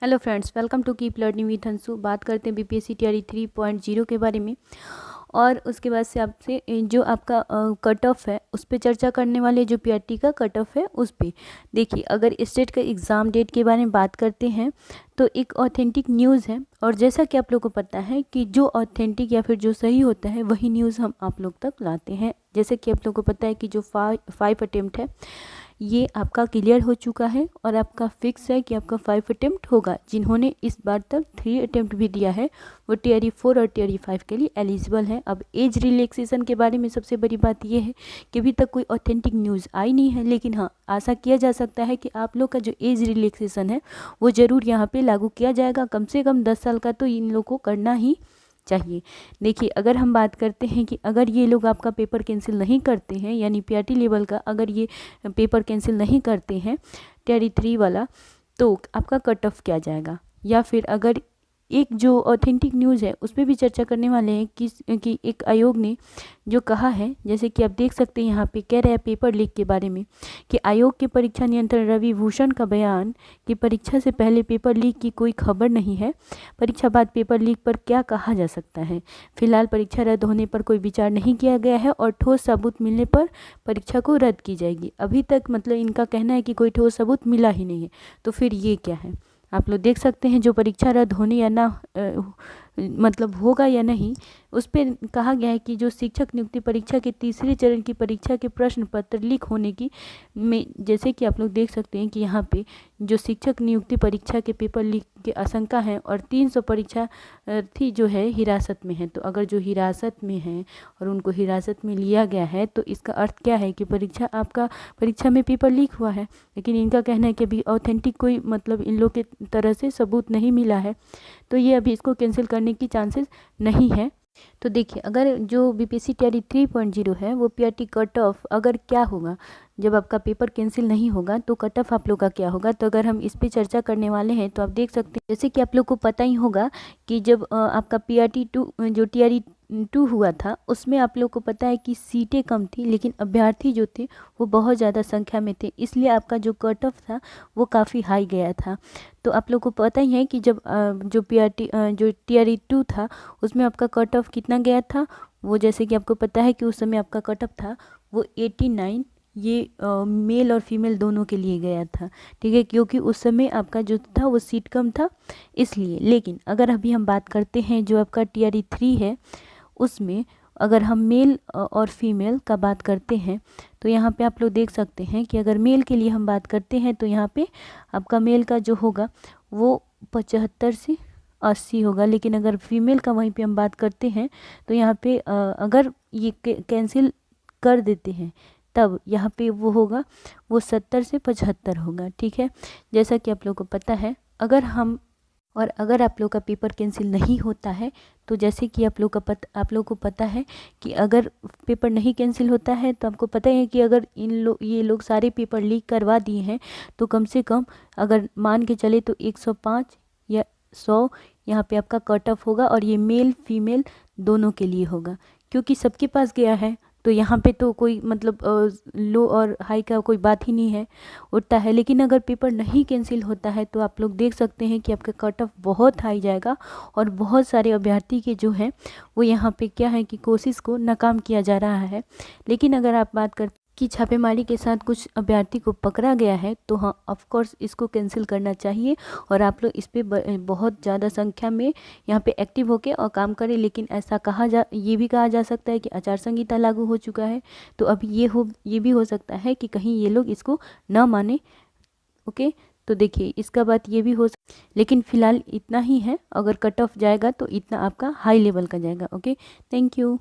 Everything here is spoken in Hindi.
Hello friends, welcome to keep learning with Anshu. बात करते हैं बीपीएससी टीआरई 3.0 के बारे में। और उसके बाद से आपसे जो आपका कट ऑफ है उस पर चर्चा करने वाले। जो पीआरटी का कट ऑफ है उस पर देखिए, अगर स्टेट का एग्ज़ाम डेट के बारे में बात करते हैं तो एक ऑथेंटिक न्यूज़ है। और जैसा कि आप लोग को पता है कि जो ऑथेंटिक या फिर जो सही होता है वही न्यूज़ हम आप लोग तक लाते हैं। जैसे कि आप लोग को पता है कि जो 5 अटेम्प्ट है ये आपका क्लियर हो चुका है और आपका फिक्स है कि आपका 5 अटेम्प्ट होगा। जिन्होंने इस बार तक 3 अटेम्प्ट भी दिया है वो टीआरई 4 और टीआरई 5 के लिए एलिजिबल है। अब एज रिलैक्सेशन के बारे में सबसे बड़ी बात ये है कि अभी तक कोई ऑथेंटिक न्यूज़ आई नहीं है, लेकिन हाँ, आशा किया जा सकता है कि आप लोग का जो एज रिलैक्सेशन है वो ज़रूर यहाँ पे लागू किया जाएगा। कम से कम 10 साल का तो इन लोगों को करना ही चाहिए। देखिए, अगर हम बात करते हैं कि अगर ये लोग आपका पेपर कैंसिल नहीं करते हैं, यानी पीआरटी लेवल का अगर ये पेपर कैंसिल नहीं करते हैं टीआरई 3 वाला, तो आपका कट ऑफ क्या जाएगा। या फिर अगर एक जो ऑथेंटिक न्यूज़ है उस पर भी चर्चा करने वाले हैं कि एक आयोग ने जो कहा है, जैसे कि आप देख सकते हैं यहाँ पे कह रहे हैं पेपर लीक के बारे में कि आयोग के परीक्षा नियंत्रण रवि भूषण का बयान कि परीक्षा से पहले पेपर लीक की कोई खबर नहीं है, परीक्षा बाद पेपर लीक पर क्या कहा जा सकता है। फिलहाल परीक्षा रद्द होने पर कोई विचार नहीं किया गया है और ठोस सबूत मिलने पर परीक्षा को रद्द की जाएगी। अभी तक मतलब इनका कहना है कि कोई ठोस सबूत मिला ही नहीं है, तो फिर ये क्या है। आप लोग देख सकते हैं जो परीक्षा रद्द होने या ना मतलब होगा या नहीं, उस पर कहा गया है कि जो शिक्षक नियुक्ति परीक्षा के तीसरे चरण की परीक्षा के प्रश्न पत्र लीक होने की में, जैसे कि आप लोग देख सकते हैं कि यहाँ पे जो शिक्षक नियुक्ति परीक्षा के पेपर लीक की आशंका है और 300 परीक्षार्थी जो है हिरासत में है। तो अगर जो हिरासत में है और उनको हिरासत में लिया गया है तो इसका अर्थ क्या है कि परीक्षा में पेपर लीक हुआ है। लेकिन इनका कहना है कि अभी ऑथेंटिक कोई मतलब इन लोग के तरह से सबूत नहीं मिला है, तो ये अभी इसको कैंसिल करने की चांसेस नहीं है। तो देखिए, अगर जो बीपीएससी टीआरई 3.0 है वो पीआरटी कट ऑफ अगर क्या होगा जब आपका पेपर कैंसिल नहीं होगा तो कट ऑफ आप लोग का क्या होगा। तो अगर हम इस पे चर्चा करने वाले हैं तो आप देख सकते हैं, जैसे कि आप लोग को पता ही होगा कि जब आपका पीआरटी 2 जो टीआरई 2 हुआ था उसमें आप लोग को पता है कि सीटें कम थी लेकिन अभ्यर्थी जो थे वो बहुत ज़्यादा संख्या में थे, इसलिए आपका जो कट ऑफ था वो काफ़ी हाई गया था। तो आप लोग को पता ही है कि जब जो टीआरई 2 था उसमें आपका कट ऑफ कितना गया था, वो जैसे कि आपको पता है कि उस समय आपका कट ऑफ था वो 89, ये मेल और फीमेल दोनों के लिए गया था, ठीक है, क्योंकि उस समय आपका जो था वो सीट कम था इसलिए। लेकिन अगर अभी हम बात करते हैं जो आपका टीआरई 3 है उसमें अगर हम मेल और फीमेल का बात करते हैं तो यहाँ पे आप लोग देख सकते हैं कि अगर मेल के लिए हम बात करते हैं तो यहाँ पे आपका मेल का जो होगा वो 75 से 80 होगा। लेकिन अगर फीमेल का वहीं पे हम बात करते हैं तो यहाँ पे अगर ये कैंसिल कर देते हैं तब यहाँ पे वो होगा वो 70 से 75 होगा, ठीक है, जैसा कि आप लोग को पता है। अगर आप लोग का पेपर कैंसिल नहीं होता है तो जैसे कि आप लोग को पता है कि अगर पेपर नहीं कैंसिल होता है तो आपको पता है कि अगर ये लोग सारे पेपर लीक करवा दिए हैं तो कम से कम अगर मान के चले तो 105 या 100 यहाँ पे आपका कट ऑफ होगा और ये मेल फीमेल दोनों के लिए होगा, क्योंकि सबके पास गया है तो यहाँ पे तो कोई मतलब लो और हाई का कोई बात ही नहीं है उठता है। लेकिन अगर पेपर नहीं कैंसिल होता है तो आप लोग देख सकते हैं कि आपका कट ऑफ बहुत हाई जाएगा और बहुत सारे अभ्यर्थी के जो है वो यहाँ पे क्या है कि कोशिश को नाकाम किया जा रहा है। लेकिन अगर आप बात करते कि छापेमारी के साथ कुछ अभ्यर्थी को पकड़ा गया है तो हाँ, ऑफ कोर्स इसको कैंसिल करना चाहिए और आप लोग इस पे बहुत ज़्यादा संख्या में यहाँ पे एक्टिव होके और काम करें। लेकिन ऐसा ये भी कहा जा सकता है कि आचार संहिता लागू हो चुका है, तो अब ये भी हो सकता है कि कहीं ये लोग इसको ना माने। ओके, तो देखिए इसका बात ये भी लेकिन फिलहाल इतना ही है, अगर कट ऑफ जाएगा तो इतना आपका हाई लेवल का जाएगा। Okay, thank you.